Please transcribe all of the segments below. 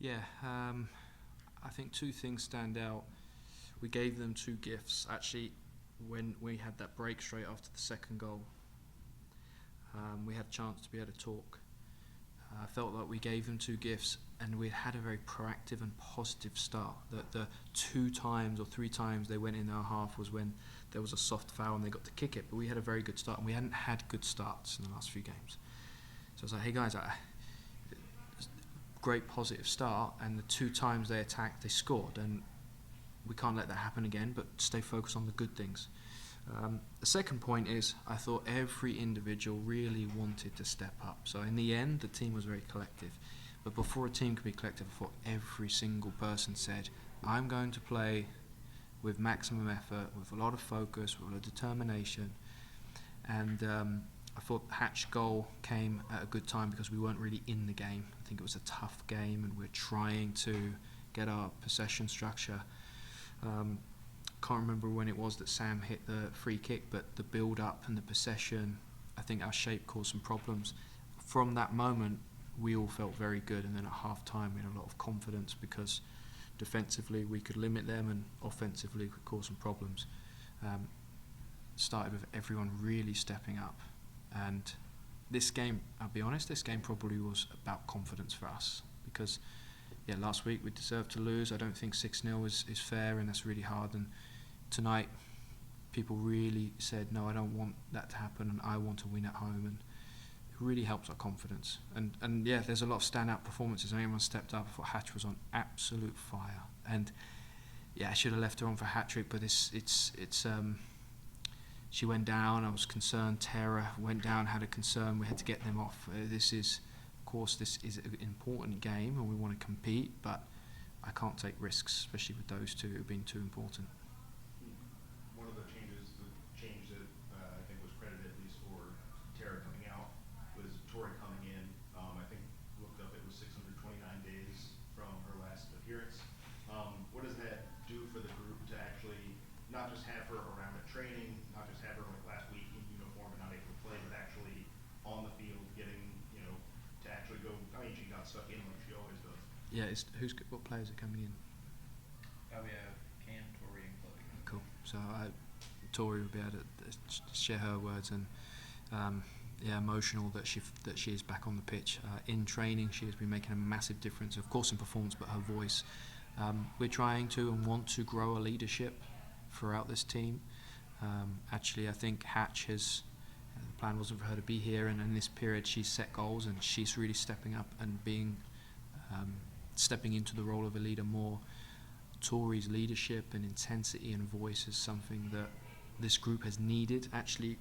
Yeah, I think two things stand out. We gave them two gifts. Actually, when we had that break straight after the second goal, we had a chance to be able to talk. I felt like we gave them two gifts, and we had a very proactive and positive start. The 2 times or 3 times they went in our half was when there was a soft foul and they got to kick it, but we had a very good start, and we hadn't had good starts in the last few games. So I was like, hey guys, great positive start, and the 2 times they attacked, they scored, and we can't let that happen again, but stay focused on the good things. The second point is, I thought every individual really wanted to step up. So in the end, the team was very collective. But before a team can be collective, I thought every single person said, I'm going to play with maximum effort, with a lot of focus, with a lot of determination. And I thought Hatch's goal came at a good time because we weren't really in the game. I think it was a tough game, and we're trying to get our possession structure. Can't remember when it was that Sam hit the free kick, but the build-up and the possession, I think our shape caused some problems. From that moment, we all felt very good, and then at half-time we had a lot of confidence because defensively we could limit them and offensively we could cause some problems. Started with everyone really stepping up, and this game, I'll be honest, this game probably was about confidence for us because last week we deserved to lose. I don't think 6-0 is fair, and that's really hard. And tonight, people really said, no, I don't want that to happen, and I want to win at home. And it really helps our confidence. And there's a lot of standout performances. Everyone stepped up. I thought Hatch was on absolute fire. And I should have left her on for a hat-trick, but she went down. I was concerned. Tara went down, had a concern. We had to get them off. This is an important game and we want to compete, but I can't take risks, especially with those two being too important. One of the change that I think was credited, at least for Tara coming out, was Tori coming in. I think looked up, it was 629 days from her last appearance. What does that do for the group to actually not just have her around at training, not just have her like last week in uniform and not able to play, but actually on the field getting, to actually go, she got stuck in like she always does. Yeah, what players are coming in? We have Cam, Tori, and Chloe. Cool. So Tori will be able to share her words, and emotional that she is back on the pitch. In training, she has been making a massive difference, of course in performance, but her voice. We're trying to and want to grow a leadership throughout this team. Actually, I think Hatch the plan wasn't for her to be here, and in this period she's set goals and she's really stepping up and being stepping into the role of a leader more. Tori's leadership and intensity and voice is something that this group has needed. Actually,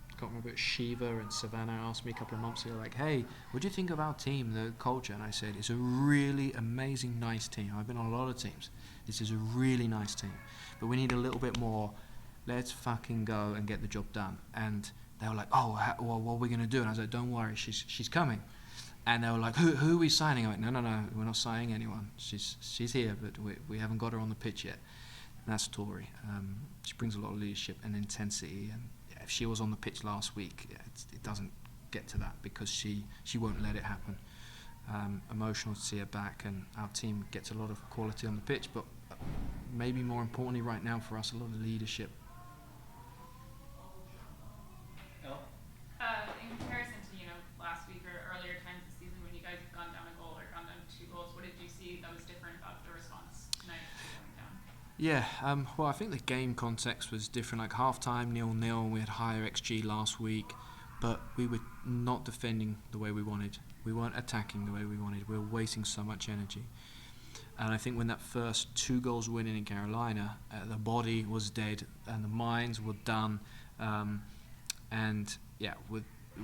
I can't remember, Shiva and Savannah asked me a couple of months ago, like, hey, what do you think of our team, the culture? And I said, it's a really amazing, nice team. I've been on a lot of teams. This is a really nice team. But we need a little bit more, let's fucking go and get the job done. And they were like, oh, well, what are we going to do? And I was like, don't worry, she's coming. And they were like, who are we signing? I'm like, no, we're not signing anyone. She's here, but we haven't got her on the pitch yet. And that's Tori. She brings a lot of leadership and intensity. And if she was on the pitch last week, it doesn't get to that because she won't let it happen. Emotional to see her back, and our team gets a lot of quality on the pitch, but maybe more importantly right now for us, a lot of leadership. In comparison to last week or earlier times this season when you guys have gone down a goal or gone down 2 goals, what did you see that was different about the response tonight going down? Yeah, well, I think the game context was different. Like half-time, 0-0, we had higher XG last week, but we were not defending the way we wanted. We weren't attacking the way we wanted. We were wasting so much energy. And I think when that first 2 goals win in Carolina, the body was dead and the minds were done.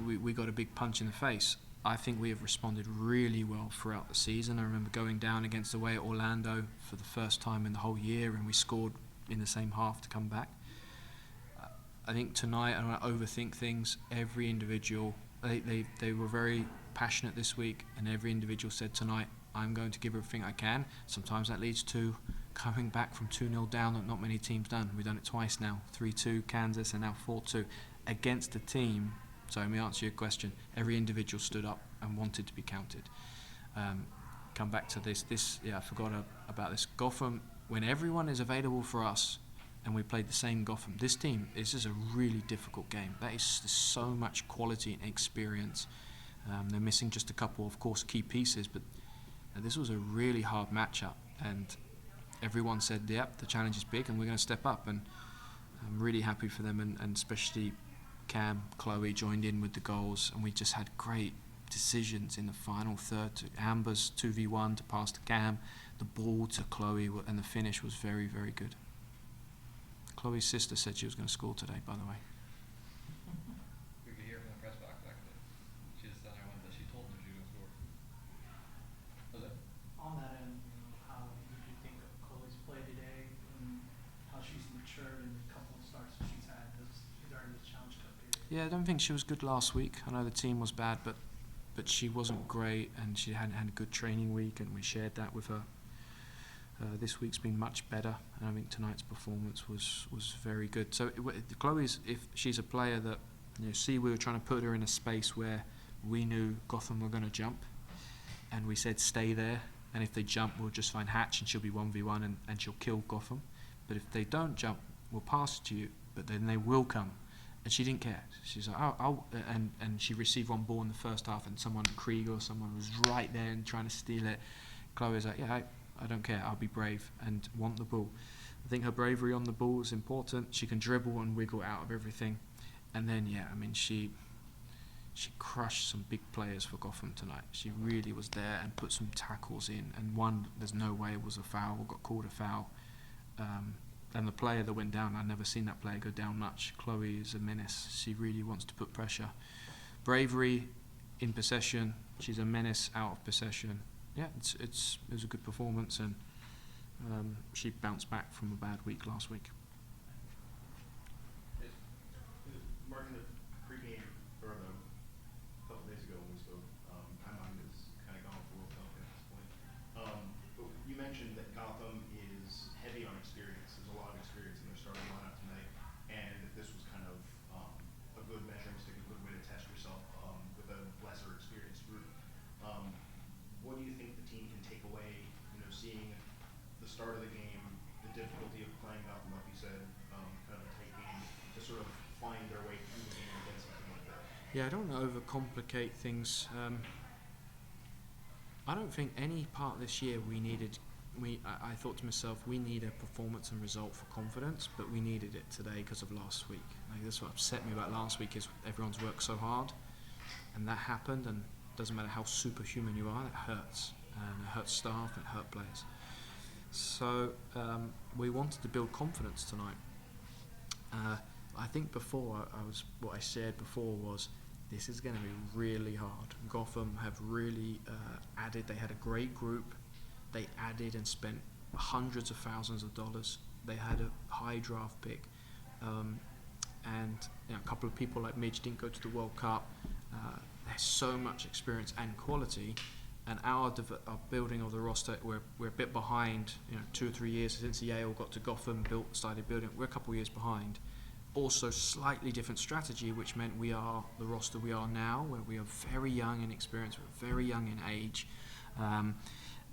We got a big punch in the face. I think we have responded really well throughout the season. I remember going down against away at Orlando for the first time in the whole year, and we scored in the same half to come back. I think tonight, I don't want to overthink things. Every individual, they were very passionate this week, and every individual said tonight, I'm going to give everything I can. Sometimes that leads to coming back from 2-0 down that not many teams done. We've done it twice now, 3-2 Kansas and now 4-2 against a team. So let me answer your question. Every individual stood up and wanted to be counted. come back to this. I forgot about this. Gotham, when everyone is available for us, and we played the same Gotham. This team, this is a really difficult game. There's so much quality and experience. They're missing just a couple, of course, key pieces, but this was a really hard matchup. And everyone said, yep, the challenge is big and we're going to step up. And I'm really happy for them, and especially Cam, Chloe joined in with the goals, and we just had great decisions in the final third. To Amber's 2v1 to pass to Cam, the ball to Chloe, and the finish was very, very good. Chloe's sister said she was going to score today, by the way. We could hear from the press box actually. She just said everyone that she told them she was going to score. Was it? On that end, how did you think of Chloe's play today, and how she's matured in the couple of starts that she's had during this Challenge Cup period? Yeah, I don't think she was good last week. I know the team was bad, but she wasn't great, and she hadn't had a good training week, and we shared that with her. This week's been much better, and I think tonight's performance was very good. So Chloe's, if she's a player that, we were trying to put her in a space where we knew Gotham were going to jump, and we said stay there, and if they jump we'll just find Hatch and she'll be 1v1 and she'll kill Gotham. But if they don't jump, we'll pass it to you, but then they will come. And she didn't care. She's like, and she received one ball in the first half, and Krieg or someone was right there and trying to steal it. Chloe was like, yeah, I don't care, I'll be brave and want the ball. I think her bravery on the ball is important. She can dribble and wiggle out of everything. And then, she crushed some big players for Gotham tonight. She really was there and put some tackles in. And one, there's no way it was a foul, got called a foul. And the player that went down, I've never seen that player go down much. Chloe is a menace. She really wants to put pressure. Bravery in possession. She's a menace out of possession. Yeah, it was a good performance, and she bounced back from a bad week last week. Mark, in the pregame, or a couple days ago when we spoke, my mind is kind of gone for World Cup at this point. But you mentioned that Gotham is heavy on experience. There's a lot of experience in their starting lineup tonight, and that this was kind of a good measuring stick, a good way to test yourself with a lesser experienced group. What do you think the team can take away, seeing the start of the game, the difficulty of playing Gotham, like you said, kind of a tight game, to sort of find their way through the game against something like that? Yeah, I don't want to overcomplicate things. I don't think any part this year I thought to myself, we need a performance and result for confidence, but we needed it today because of last week. That's what upset me about last week, is everyone's worked so hard, and that happened, and doesn't matter how superhuman you are, it hurts. And it hurts staff, and it hurt players. So we wanted to build confidence tonight. I think what I shared before was, this is going to be really hard. Gotham have really added. They had a great group. They added and spent hundreds of thousands of dollars. They had a high draft pick. And a couple of people like Midge didn't go to the World Cup. There's so much experience and quality, and our building of the roster, we're a bit behind. 2 or 3 years since Yale got to Gotham, started building. We're a couple of years behind. Also, slightly different strategy, which meant we are the roster we are now, where we are very young in experience, we're very young in age,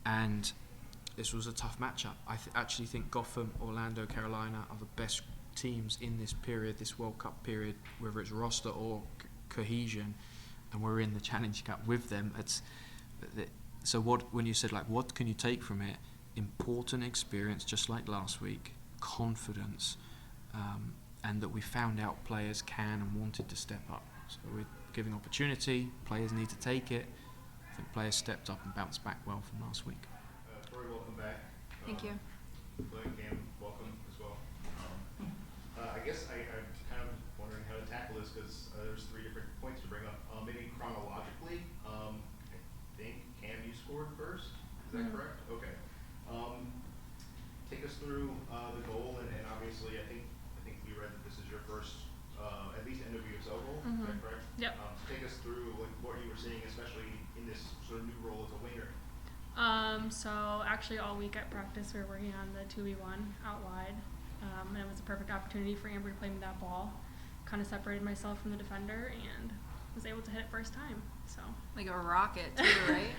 and this was a tough matchup. I actually think Gotham, Orlando, Carolina are the best teams in this period, this World Cup period, whether it's roster or cohesion. And we're in the Challenge Cup with them. So when you said, what can you take from it? Important experience, just like last week, confidence, and that we found out players can and wanted to step up. So we're giving opportunity, players need to take it. I think players stepped up and bounced back well from last week. Tori, welcome back. Thank you. Cam, welcome as well. I guess I'm kind of wondering how to tackle this, because there's 3 different points to bring up. Maybe chronologically, I think Cam, you scored first. Is that correct? Okay. Take us through the goal, and obviously, I think we read that this is your first, at least NWSL goal. Is that correct? Yep. So take us through what you were seeing, especially in this sort of new role as a winger. So actually all week at practice we were working on the 2v1 out wide, and it was a perfect opportunity for Amber to play me that ball. Kind of separated myself from the defender and was able to hit it first time. So Like a rocket too, right?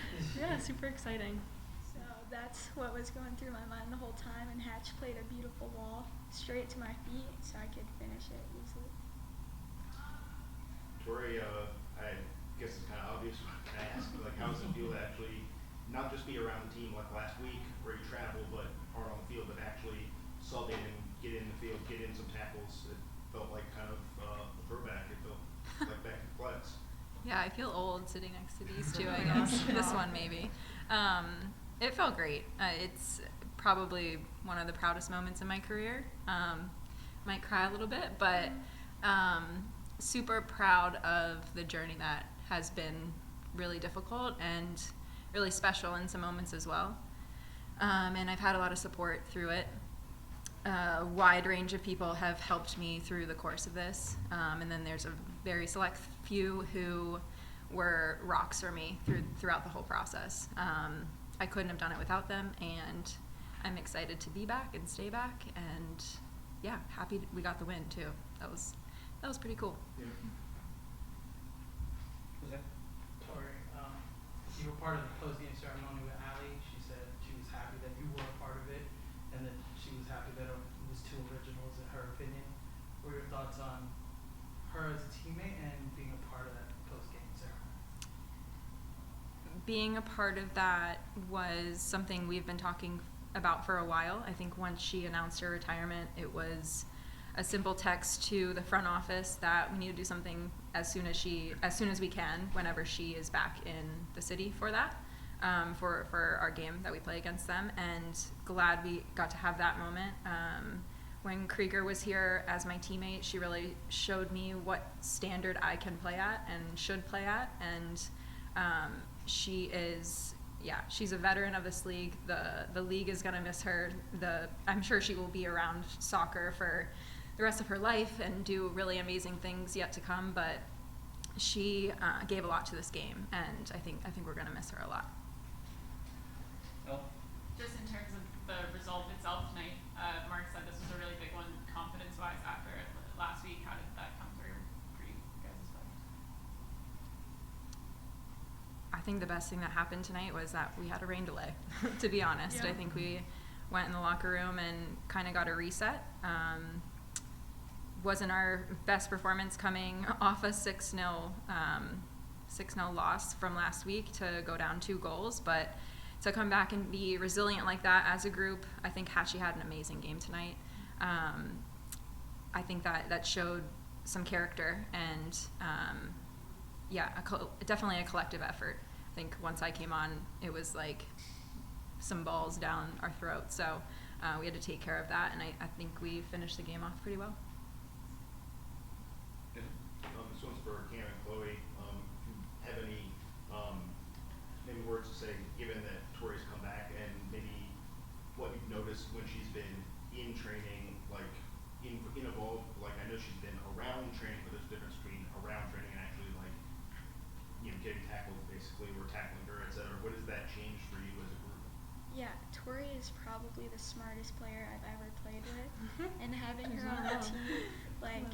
Yeah, super exciting. So that's what was going through my mind the whole time, and Hatch played a beautiful ball straight to my feet so I could finish it easily. Tori, I guess it's kind of obvious when I ask, but like, how does it feel to actually not just be around the team like last week where you travel, but hard on the field, but actually sub in and get in the field, get in some tackles? It felt like kind of a throwback. It felt like back in flex. Yeah, I feel old sitting next to these two, I guess. This one, maybe. It felt great. It's probably one of the proudest moments in my career. Might cry a little bit, but super proud of the journey that has been really difficult and really special in some moments as well. And I've had a lot of support through it. A wide range of people have helped me through the course of this. And then there's a very select few who were rocks for me throughout the whole process. I couldn't have done it without them, and I'm excited to be back and stay back, and yeah, happy we got the win too. That was pretty cool. Yeah. Jose? Tori, you were part of the post-game ceremony with Allie. She said she was happy that you were a part of it, and that she was happy that it was two originals in her opinion. What were your thoughts on her as a teammate and being a part of that post-game ceremony? Being a part of that was something we've been talking about for a while. I think once she announced her retirement, it was a simple text to the front office that we need to do something as soon as we can, whenever she is back in the city for that, for our game that we play against them. And glad we got to have that moment. When Krieger was here as my teammate, she really showed me what standard I can play at and should play at. And she's a veteran of this league. The league is going to miss her. I'm sure she will be around soccer for the rest of her life and do really amazing things yet to come. But she gave a lot to this game, and I think we're going to miss her a lot. Oh, Just in terms of the result itself tonight, Mark said this was a really big one confidence-wise after last week. How did that come through for you guys as well? I think the best thing that happened tonight was that we had a rain delay, to be honest. Yeah. I think we went in the locker room and kind of got a reset. Wasn't our best performance coming off a 6-0 loss from last week to go down 2 goals, but to come back and be resilient like that as a group, I think Hatchie had an amazing game tonight. I think that showed some character and definitely a collective effort. I think once I came on, it was like some balls down our throat. So we had to take care of that, and I think we finished the game off pretty well. This one's for Cam and Chloe. If you have any maybe words to say, given that Tori's come back, and maybe what you've noticed when she's been in training, like in evolved. Like I know she's been around training, but there's a difference between around training and actually like getting tackled basically, or tackling her, etc. What has that changed for you as a group? Yeah, Tori is probably the smartest player I've ever played with, and having her on the team, like,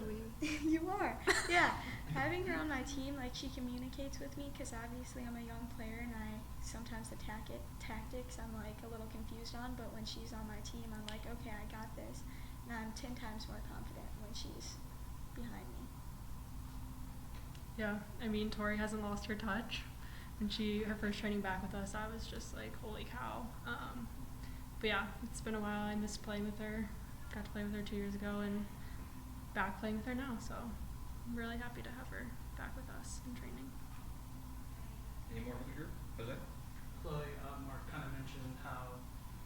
you are, yeah, having her on my team, like, she communicates with me, because obviously I'm a young player, and sometimes the tactics I'm, like, a little confused on, but when she's on my team, I'm like, okay, I got this, and I'm 10 times more confident when she's behind me. Yeah, I mean, Tori hasn't lost her touch. When her first training back with us, I was just like, holy cow. But yeah, it's been a while. I missed playing with her. Got to play with her 2 years ago, and back playing with her now. So I'm really happy to have her back with us in training. any more from the group? Jose? Chloe, Mark kind of mentioned how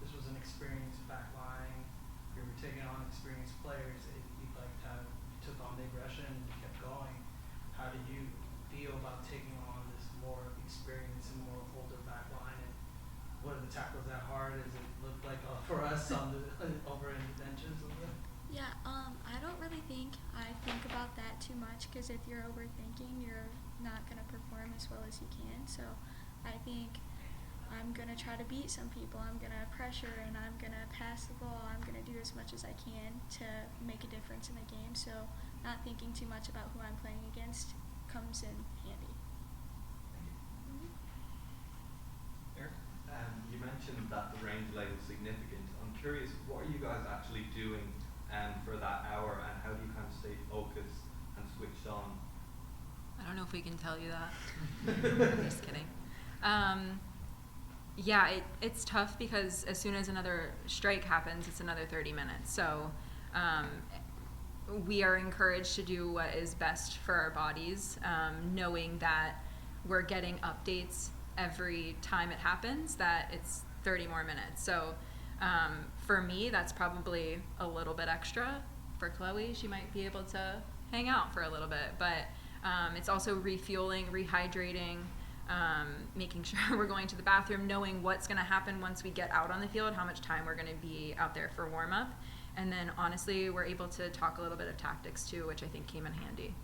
this was an experienced back line. You were taking on experienced players. You liked how you took on the aggression and you kept going. How do you feel about taking on this more experienced and more older back line? And what are the tackles that hard? Does it look like for us on the over in the benches a little bit? Yeah, I don't really think I think about that too much, because if you're overthinking, you're not going to perform as well as you can. So I think I'm going to try to beat some people. I'm going to pressure, and I'm going to pass the ball. I'm going to do as much as I can to make a difference in the game. So not thinking too much about who I'm playing against comes in handy. Aaron? mentioned that the rain delay was significant. I'm curious, what are you guys actually doing for that hour, and how do you kind of stay focused and switched on? I don't know if we can tell you that. I'm just kidding. Yeah, it's tough because as soon as another strike happens, it's another 30 minutes. So we are encouraged to do what is best for our bodies, knowing that we're getting updates every time it happens, that it's 30 more minutes. So for me, that's probably a little bit extra. For Chloe, she might be able to hang out for a little bit, but it's also refueling, rehydrating, making sure we're going to the bathroom, knowing what's going to happen once we get out on the field, how much time we're going to be out there for warm-up. And then honestly, we're able to talk a little bit of tactics too, which I think came in handy.